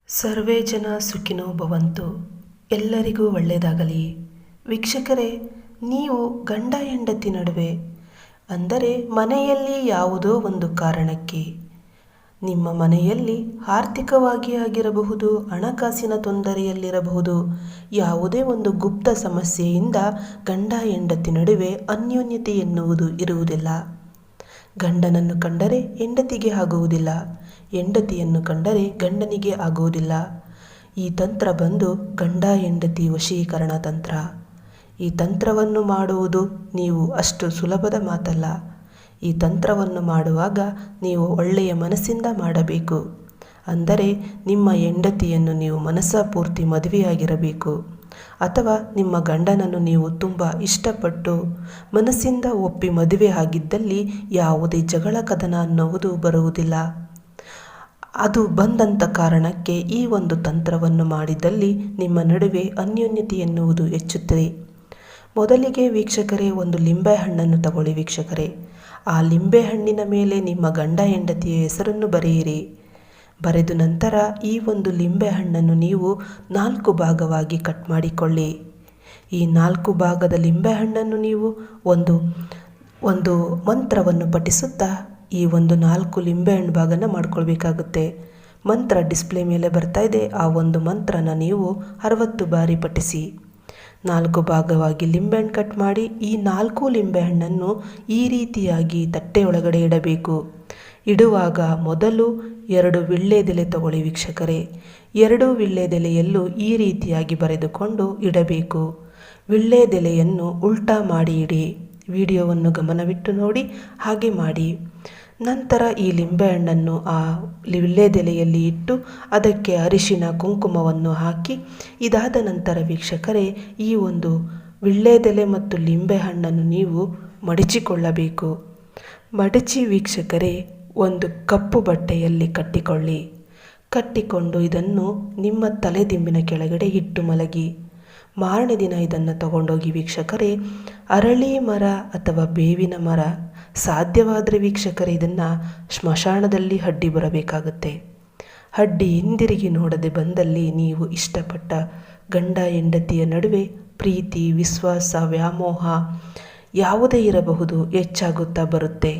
ಸರ್ವೇ ಜನ ಸುಖಿನೋ ಭವಂತು. ಎಲ್ಲರಿಗೂ ಒಳ್ಳೆಯದಾಗಲಿ. ವೀಕ್ಷಕರೇ, ನೀವು ಗಂಡ ಹೆಂಡತಿ ನಡುವೆ, ಅಂದರೆ ಮನೆಯಲ್ಲಿ ಯಾವುದೋ ಒಂದು ಕಾರಣಕ್ಕೆ, ನಿಮ್ಮ ಮನೆಯಲ್ಲಿ ಆರ್ಥಿಕವಾಗಿ ಆಗಿರಬಹುದು, ಹಣಕಾಸಿನ ತೊಂದರೆಯಲ್ಲಿರಬಹುದು, ಯಾವುದೇ ಒಂದು ಗುಪ್ತ ಸಮಸ್ಯೆಯಿಂದ ಗಂಡ ಹೆಂಡತಿ ನಡುವೆ ಅನ್ಯೋನ್ಯತೆ ಎನ್ನುವುದು ಇರುವುದಿಲ್ಲ. ಗಂಡನನ್ನು ಕಂಡರೆ ಹೆಂಡತಿಗೆ ಆಗುವುದಿಲ್ಲ, ಹೆಂಡತಿಯನ್ನು ಕಂಡರೆ ಗಂಡನಿಗೆ ಆಗುವುದಿಲ್ಲ. ಈ ತಂತ್ರ ಬಂದು ಗಂಡ ಹೆಂಡತಿ ವಶೀಕರಣ ತಂತ್ರ. ಈ ತಂತ್ರವನ್ನು ಮಾಡುವುದು ನೀವು ಅಷ್ಟು ಸುಲಭದ ಮಾತಲ್ಲ. ಈ ತಂತ್ರವನ್ನು ಮಾಡುವಾಗ ನೀವು ಒಳ್ಳೆಯ ಮನಸ್ಸಿಂದ ಮಾಡಬೇಕು. ಅಂದರೆ ನಿಮ್ಮ ಹೆಂಡತಿಯನ್ನು ನೀವು ಮನಸ್ಸಪೂರ್ತಿ ಮದುವೆಯಾಗಿರಬೇಕು, ಅಥವಾ ನಿಮ್ಮ ಗಂಡನನ್ನು ನೀವು ತುಂಬ ಇಷ್ಟಪಟ್ಟು ಮನಸ್ಸಿಂದ ಒಪ್ಪಿ ಮದುವೆ ಆಗಿದ್ದಲ್ಲಿ ಯಾವುದೇ ಜಗಳ ಕದನ ಅನ್ನುವುದು ಬರುವುದಿಲ್ಲ. ಅದು ಬಂದಂಥ ಕಾರಣಕ್ಕೆ ಈ ಒಂದು ತಂತ್ರವನ್ನು ಮಾಡಿದಲ್ಲಿ ನಿಮ್ಮ ನಡುವೆ ಅನ್ಯೋನ್ಯತೆ ಎನ್ನುವುದು ಹೆಚ್ಚುತ್ತದೆ. ಮೊದಲಿಗೆ ವೀಕ್ಷಕರೇ, ಒಂದು ಲಿಂಬೆಹಣ್ಣನ್ನು ತಗೊಳ್ಳಿ ವೀಕ್ಷಕರೇ. ಆ ಲಿಂಬೆಹಣ್ಣಿನ ಮೇಲೆ ನಿಮ್ಮ ಗಂಡ ಹೆಂಡತಿಯ ಹೆಸರನ್ನು ಬರೆಯಿರಿ. ಬರೆದ ನಂತರ ಈ ಒಂದು ಲಿಂಬೆಹಣ್ಣನ್ನು ನೀವು 4 ಭಾಗವಾಗಿ ಕಟ್ ಮಾಡಿಕೊಳ್ಳಿ. ಈ 4 ಭಾಗದ ಲಿಂಬೆಹಣ್ಣನ್ನು ನೀವು ಒಂದು ಮಂತ್ರವನ್ನು ಪಠಿಸುತ್ತಾ ಈ ಒಂದು 4 ಲಿಂಬೆಹಣ್ಣು ಭಾಗನ ಮಾಡ್ಕೊಳ್ಬೇಕಾಗುತ್ತೆ. ಮಂತ್ರ ಡಿಸ್ಪ್ಲೇ ಮೇಲೆ ಬರ್ತಾ ಇದೆ. ಆ ಒಂದು ಮಂತ್ರನ ನೀವು 60 ಬಾರಿ ಪಠಿಸಿ. 4 ಭಾಗವಾಗಿ ಲಿಂಬೆಹಣ್ಣು ಕಟ್ ಮಾಡಿ ಈ 4 ಲಿಂಬೆಹಣ್ಣನ್ನು ಈ ರೀತಿಯಾಗಿ ತಟ್ಟೆಯೊಳಗಡೆ ಇಡಬೇಕು. ಇಡುವಾಗ ಮೊದಲು 2 ವೀಳ್ಯದೆಲೆ ತಗೊಳ್ಳಿ ವೀಕ್ಷಕರೇ. 2 ವೀಳ್ಯದೆಲೆಯಲ್ಲೂ ಈ ರೀತಿಯಾಗಿ ಬರೆದುಕೊಂಡು ಇಡಬೇಕು. ವೀಳ್ಯದೆಲೆಯನ್ನು ಉಲ್ಟಾ ಮಾಡಿ ಇಡಿ. ವಿಡಿಯೋವನ್ನು ಗಮನವಿಟ್ಟು ನೋಡಿ, ಹಾಗೆ ಮಾಡಿ. ನಂತರ ಈ ಲಿಂಬೆಹಣ್ಣನ್ನು ಆ ವೀಳ್ಯದೆಲೆಯಲ್ಲಿ ಇಟ್ಟು ಅದಕ್ಕೆ ಅರಿಶಿನ ಕುಂಕುಮವನ್ನು ಹಾಕಿ, ಇದಾದ ನಂತರ ವೀಕ್ಷಕರೇ, ಈ ಒಂದು ವೀಳ್ಯದೆಲೆ ಮತ್ತು ಲಿಂಬೆಹಣ್ಣನ್ನು ನೀವು ಮಡಚಿಕೊಳ್ಳಬೇಕು. ಮಡಚಿ ವೀಕ್ಷಕರೇ, ಒಂದು ಕಪ್ಪು ಬಟ್ಟೆಯಲ್ಲಿ ಕಟ್ಟಿಕೊಳ್ಳಿ. ಕಟ್ಟಿಕೊಂಡು ಇದನ್ನು ನಿಮ್ಮ ತಲೆದಿಂಬಿನ ಕೆಳಗಡೆ ಇಟ್ಟು ಮಲಗಿ. ಮಾರನೇ ದಿನ ಇದನ್ನು ತಗೊಂಡೋಗಿ ವೀಕ್ಷಕರೇ, ಅರಳಿ ಮರ ಅಥವಾ ಬೇವಿನ ಮರ, ಸಾಧ್ಯವಾದರೆ ವೀಕ್ಷಕರೇ ಇದನ್ನು ಸ್ಮಶಾನದಲ್ಲಿ ಅಡ್ಡಿ ಬರಬೇಕಾಗುತ್ತೆ. ಅಡ್ಡಿ ಹಿಂದಿರುಗಿ ನೋಡದೆ ಬಂದಲ್ಲಿ ನೀವು ಇಷ್ಟಪಟ್ಟ ಗಂಡ ಹೆಂಡತಿಯ ನಡುವೆ ಪ್ರೀತಿ, ವಿಶ್ವಾಸ, ವ್ಯಾಮೋಹ ಯಾವುದೇ ಇರಬಹುದು ಹೆಚ್ಚಾಗುತ್ತಾ ಬರುತ್ತೆ.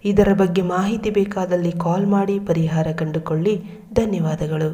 ಇದರ ಬಗ್ಗೆ ಮಾಹಿತಿ ಬೇಕಾದಲ್ಲಿ ಕಾಲ್ ಮಾಡಿ ಪರಿಹಾರ ಕಂಡುಕೊಳ್ಳಿ. ಧನ್ಯವಾದಗಳು.